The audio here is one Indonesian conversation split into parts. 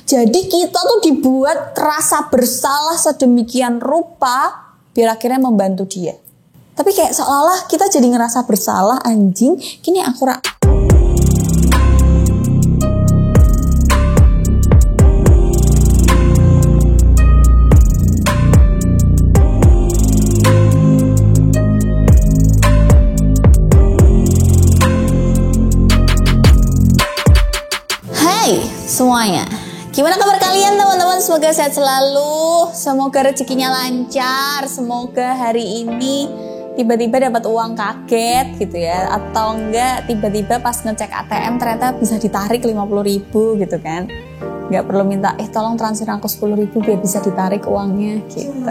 Jadi kita tuh dibuat rasa bersalah sedemikian rupa biar akhirnya membantu dia. Tapi kayak seolah kita jadi ngerasa bersalah, anjing, gini aku semuanya. Gimana kabar kalian teman-teman? Semoga sehat selalu, semoga rezekinya lancar, semoga hari ini tiba-tiba dapat uang kaget gitu ya, atau enggak tiba-tiba pas ngecek ATM ternyata bisa ditarik 50.000 gitu kan. Enggak perlu minta tolong transfer aku 10.000 biar bisa ditarik uangnya gitu.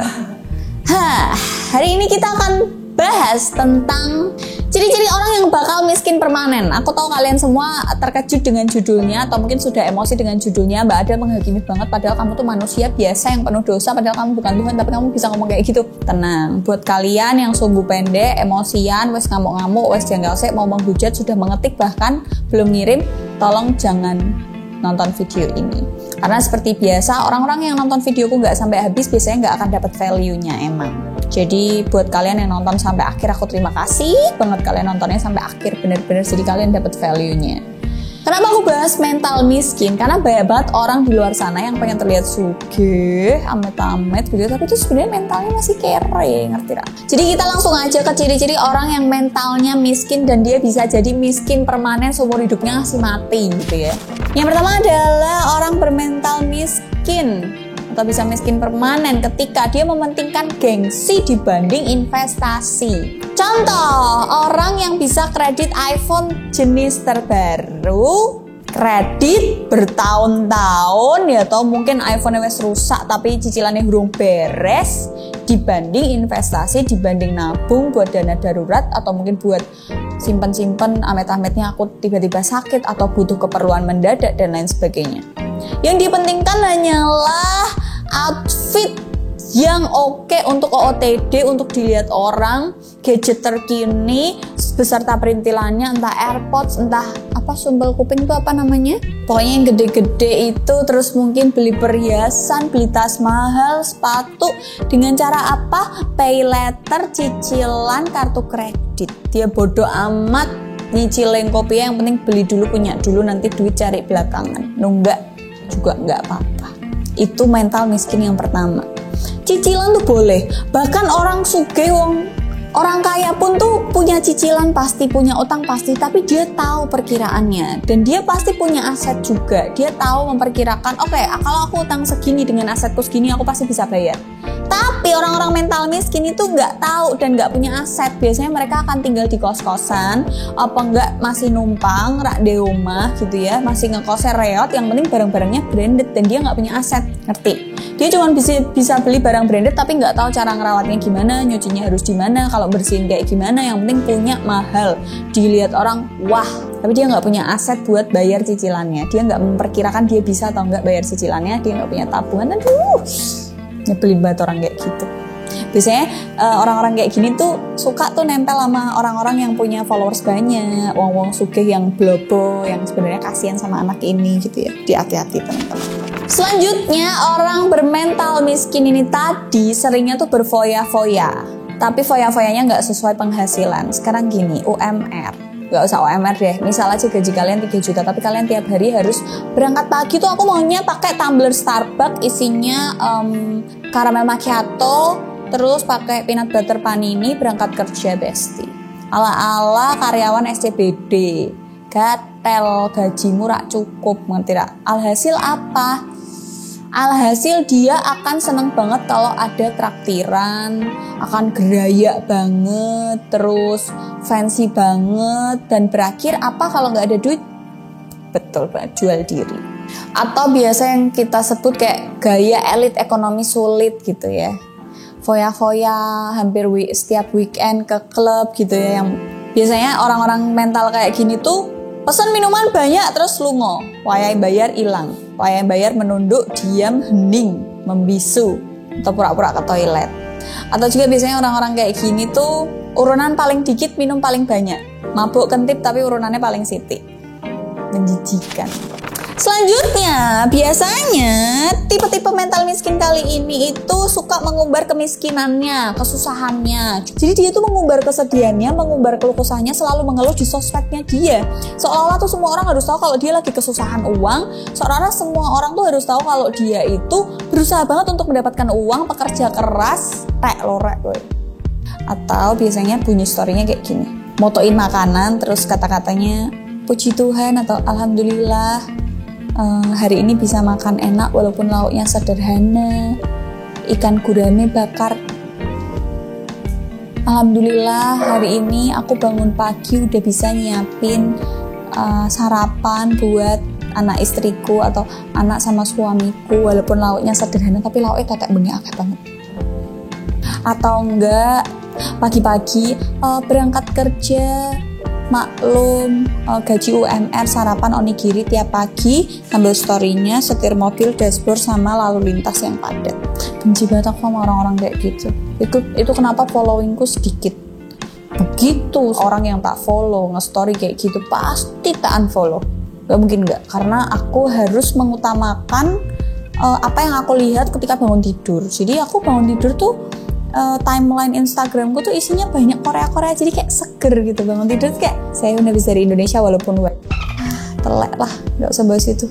Hari ini kita akan bahas tentang ciri-ciri orang yang bakal miskin permanen. Aku tahu kalian semua terkejut dengan judulnya, atau mungkin sudah emosi dengan judulnya. Mbak Ada menghakimi banget, padahal kamu tuh manusia biasa yang penuh dosa, padahal kamu bukan Tuhan, tapi kamu bisa ngomong kayak gitu. Tenang, buat kalian yang sumbu pendek, emosian, wes ngamuk-ngamuk, wes jengkel sek, mau menghujat, sudah mengetik bahkan belum ngirim, tolong jangan nonton video ini. Karena seperti biasa, orang-orang yang nonton videoku nggak sampai habis biasanya nggak akan dapat value-nya emang. Jadi buat kalian yang nonton sampai akhir, aku terima kasih banget kalian nontonnya sampai akhir, bener-bener jadi kalian dapat value-nya. Kenapa aku bahas mental miskin? Karena banyak banget orang di luar sana yang pengen terlihat sugih, amit-amit gitu, tapi itu sebenarnya mentalnya masih kere, ngerti gak? Jadi kita langsung aja ke ciri-ciri orang yang mentalnya miskin dan dia bisa jadi miskin permanen seumur hidupnya masih mati gitu ya. Yang pertama adalah orang bermental miskin atau bisa miskin permanen ketika dia mementingkan gengsi dibanding investasi. Contoh, orang yang bisa kredit iPhone jenis terbaru, kredit bertahun-tahun ya, atau mungkin iPhone-nya wes rusak tapi cicilannya hurung beres, dibanding investasi, dibanding nabung buat dana darurat, atau mungkin buat simpen-simpen amit-amitnya aku tiba-tiba sakit atau butuh keperluan mendadak dan lain sebagainya. Yang dipentingkan hanyalah outfit yang oke untuk OOTD, untuk dilihat orang, gadget terkini beserta perintilannya, entah AirPods, entah apa sumbel kuping itu apa namanya, pokoknya yang gede-gede itu. Terus mungkin beli perhiasan, beli tas mahal, sepatu, dengan cara apa? Pay letter, cicilan, kartu kredit. Dia bodoh amat nyicilin kopinya, yang penting beli dulu, punya dulu, nanti duit cari belakangan. Nunggak juga nggak apa-apa. Itu mental miskin yang pertama. Cicilan tuh boleh, bahkan orang sugih, orang kaya pun tuh punya cicilan pasti, punya utang pasti, tapi dia tahu perkiraannya dan dia pasti punya aset juga. Dia tahu memperkirakan, oke, kalau aku utang segini dengan asetku segini aku pasti bisa bayar. Tapi orang-orang mental miskin itu nggak tahu dan nggak punya aset. Biasanya mereka akan tinggal di kos-kosan, apa nggak masih numpang rak di rumah gitu ya, masih ngekosnya reot, yang penting barang-barangnya branded dan dia nggak punya aset, ngerti? Dia cuma bisa beli barang branded tapi nggak tahu cara ngerawatnya gimana, nyucinya harus gimana, kalau bersihin kayak gimana, yang penting punya mahal, dilihat orang wah, tapi dia nggak punya aset buat bayar cicilannya. Dia nggak memperkirakan dia bisa atau nggak bayar cicilannya, dia nggak punya tabungan. Aduh, nyebelin banget orang kayak gitu. Biasanya orang-orang kayak gini tuh suka tuh nempel sama orang-orang yang punya followers banyak, wong-wong sugih yang blobo, yang sebenarnya kasihan sama anak ini gitu ya. Hati-hati teman-teman. Selanjutnya, orang bermental miskin ini tadi seringnya tuh berfoya-foya, tapi foya-foyanya nggak sesuai penghasilan. Sekarang gini, UMR, nggak usah UMR deh, misal aja gaji kalian 3 juta, tapi kalian tiap hari harus berangkat pagi tuh, aku maunya pakai tumbler Starbucks isinya caramel macchiato, terus pakai peanut butter panini, berangkat kerja besti. Ala-ala karyawan SCBD, gatel, gajimu rak cukup, ngerti rak? Alhasil apa? Alhasil dia akan seneng banget kalau ada traktiran, akan gerayak banget, terus fancy banget, dan berakhir apa kalau nggak ada duit? Betul banget, jual diri. Atau biasa yang kita sebut kayak gaya elit ekonomi sulit gitu ya. Foya-foya hampir setiap weekend ke klub gitu ya, yang biasanya orang-orang mental kayak gini tuh pesan minuman banyak terus lungo, wayai bayar hilang, wayai bayar menunduk, diam, hening, membisu, atau pura-pura ke toilet. Atau juga biasanya orang-orang kayak gini tuh urunan paling dikit, minum paling banyak, mabuk kentip tapi urunannya paling sithik. Menjijikan. Selanjutnya, biasanya tipe-tipe mental miskin kali ini itu suka mengumbar kemiskinannya, kesusahannya. Jadi dia tuh mengumbar kesedihannya, mengumbar keluh kesahnya, selalu mengeluh di sosmednya dia. Seolah-olah tuh semua orang harus tahu kalau dia lagi kesusahan uang. Seolah-olah semua orang tuh harus tahu kalau dia itu berusaha banget untuk mendapatkan uang, pekerja keras, lorek. Atau biasanya bunyi story-nya kayak gini. Motoin makanan, terus kata-katanya puji Tuhan atau alhamdulillah. Hari ini bisa makan enak walaupun lauknya sederhana, ikan gurame bakar. Alhamdulillah hari ini aku bangun pagi udah bisa nyiapin sarapan buat anak istriku atau anak sama suamiku walaupun lauknya sederhana tapi lauknya tetek bengi akeh banget. Atau enggak pagi-pagi berangkat kerja maklum gaji UMR sarapan onigiri tiap pagi sambil story-nya setir mobil dashboard sama lalu lintas yang padat. Benci banget aku sama orang-orang kayak gitu. Itu kenapa followingku sedikit. Begitu orang yang tak follow nge-story kayak gitu pasti tak unfollow. Gak mungkin gak, karena aku harus mengutamakan apa yang aku lihat ketika bangun tidur. Jadi aku bangun tidur tuh timeline Instagramku tuh isinya banyak Korea-Korea, jadi kayak seger gitu bangun tidur kayak saya udah bisa dari Indonesia walaupun telek lah, nggak usah bahas itu.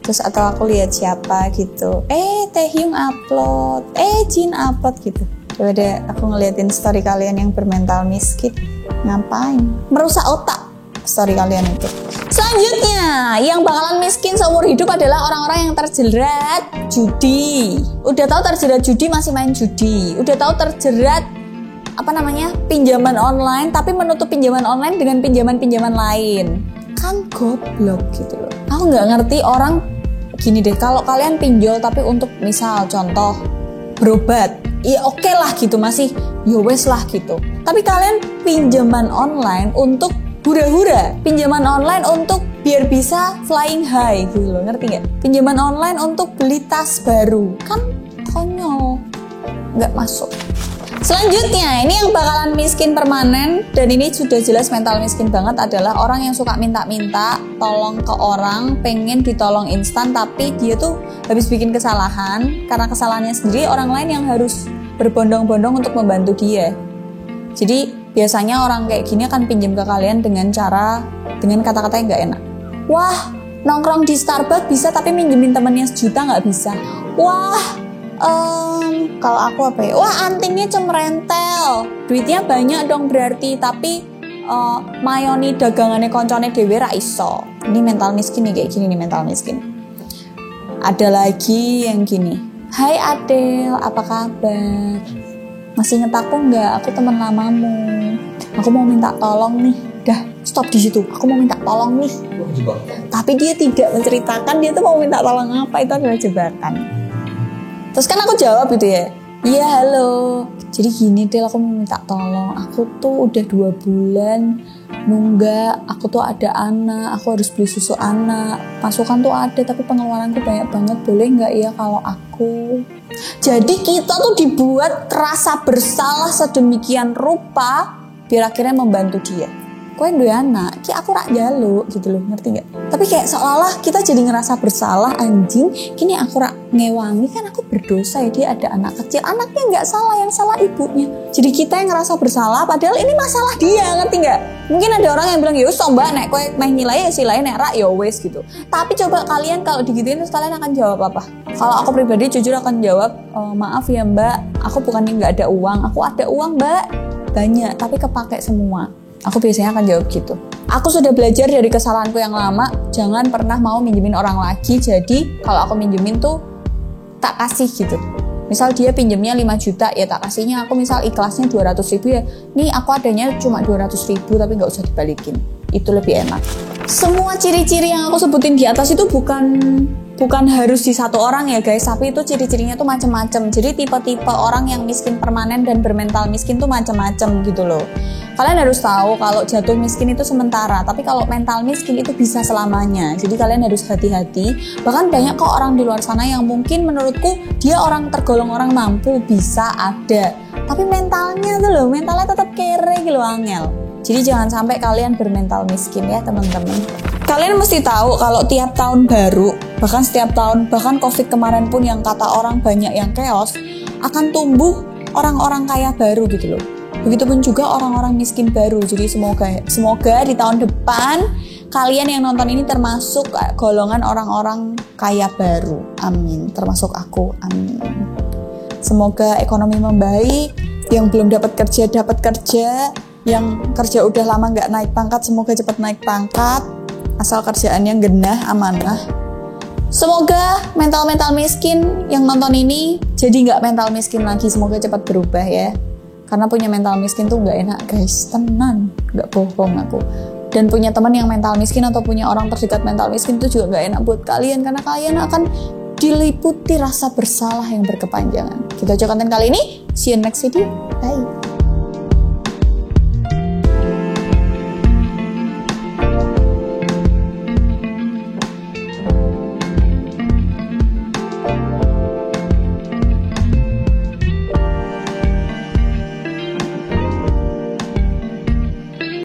Terus atau aku lihat siapa gitu, Taehyung upload, Jin upload gitu. Daripada aku ngeliatin story kalian yang bermental miskin, ngapain? Merusak otak story kalian itu. Selanjutnya, yang bakalan miskin seumur hidup adalah orang-orang yang terjerat judi. Udah tahu terjerat judi masih main judi. Udah tahu terjerat pinjaman online tapi menutup pinjaman online dengan pinjaman-pinjaman lain. Kan goblok gitu loh. Aku nggak ngerti orang gini deh. Kalau kalian pinjol tapi untuk misal contoh berobat, ya oke lah gitu, masih yowes lah gitu. Tapi kalian pinjaman online untuk hura-hura, pinjaman online untuk biar bisa flying high gitu loh, ngerti nggak? Pinjaman online untuk beli tas baru, kan konyol, nggak masuk. Selanjutnya, ini yang bakalan miskin permanen dan ini sudah jelas mental miskin banget adalah orang yang suka minta-minta tolong ke orang, pengen ditolong instan tapi dia tuh habis bikin kesalahan, karena kesalahannya sendiri orang lain yang harus berbondong-bondong untuk membantu dia. Jadi biasanya orang kayak gini akan pinjam ke kalian dengan kata-kata yang nggak enak. Wah, nongkrong di Starbucks bisa tapi minjemin temennya 1 juta nggak bisa. Wah, kalau aku apa ya? Wah, antingnya cemrentel, duitnya banyak dong berarti, tapi mayoni dagangannya koncone dhewe ra iso. Ini mental miskin nih, kayak gini nih mental miskin. Ada lagi yang gini. Hai Adel, apa kabar? Masih inget aku nggak? Aku teman lamamu. Aku mau minta tolong nih. Dah, stop di situ. Aku mau minta tolong nih. Tapi dia tidak menceritakan dia tuh mau minta tolong apa, itu adalah jebakan. Terus kan aku jawab gitu ya. Iya halo. Jadi gini Del, aku mau minta tolong. Aku tuh udah 2 bulan nunggak. Aku tuh ada anak. Aku harus beli susu anak. Masukan tuh ada tapi pengeluaranku banyak banget. Boleh nggak ya kalau aku? Jadi kita tuh dibuat rasa bersalah sedemikian rupa biar akhirnya membantu dia. Kowe duwe anak, ki aku rak njaluk gitu loh, ngerti nggak? Tapi kayak seolah kita jadi ngerasa bersalah, anjing, kini aku rak ngewangi, kan aku berdosa ya, dia ada anak kecil, anaknya nggak salah, yang salah ibunya. Jadi kita yang ngerasa bersalah, padahal ini masalah dia, ngerti nggak? Mungkin ada orang yang bilang, yowes mbak, nek kowe meh nilai ya silai nek rak yowes gitu. Tapi coba kalian kalau digituin terus kalian akan jawab apa? Kalau aku pribadi jujur akan jawab, maaf ya mbak, aku bukannya nggak ada uang, aku ada uang mbak, banyak, tapi kepake semua. Aku biasanya akan jawab gitu. Aku sudah belajar dari kesalahanku yang lama, jangan pernah mau minjemin orang lagi. Jadi kalau aku minjemin tuh tak kasih gitu. Misal dia pinjemnya 5 juta, ya tak kasihnya aku misal ikhlasnya 200 ribu ya. Nih aku adanya cuma 200 ribu tapi gak usah dibalikin. Itu lebih enak. Semua ciri-ciri yang aku sebutin di atas itu bukan harus di satu orang ya guys, tapi itu ciri-cirinya tuh macam-macam. Jadi tipe-tipe orang yang miskin permanen dan bermental miskin tuh macam-macam gitu loh. Kalian harus tahu kalau jatuh miskin itu sementara, tapi kalau mental miskin itu bisa selamanya. Jadi kalian harus hati-hati. Bahkan banyak kok orang di luar sana yang mungkin menurutku dia orang tergolong orang mampu, bisa ada. Tapi mentalnya tuh loh, mentalnya tetap kere gitu angel. Jadi jangan sampai kalian bermental miskin ya teman-teman. Kalian mesti tahu kalau tiap tahun baru, bahkan setiap tahun, bahkan COVID kemarin pun yang kata orang banyak yang chaos, akan tumbuh orang-orang kaya baru gitu loh. Begitupun juga orang-orang miskin baru. Jadi semoga di tahun depan kalian yang nonton ini termasuk golongan orang-orang kaya baru. Amin. Termasuk aku. Amin. Semoga ekonomi membaik, yang belum dapat kerja, yang kerja udah lama nggak naik pangkat, semoga cepat naik pangkat, asal kerjaannya genah, amanah. Semoga mental miskin yang nonton ini jadi nggak mental miskin lagi, semoga cepat berubah ya. Karena punya mental miskin tuh nggak enak guys, tenan, nggak bohong aku. Dan punya teman yang mental miskin atau punya orang terdekat mental miskin itu juga nggak enak buat kalian, karena kalian akan diliputi rasa bersalah yang berkepanjangan. Gitu aja konten kali ini. See you next video. Bye.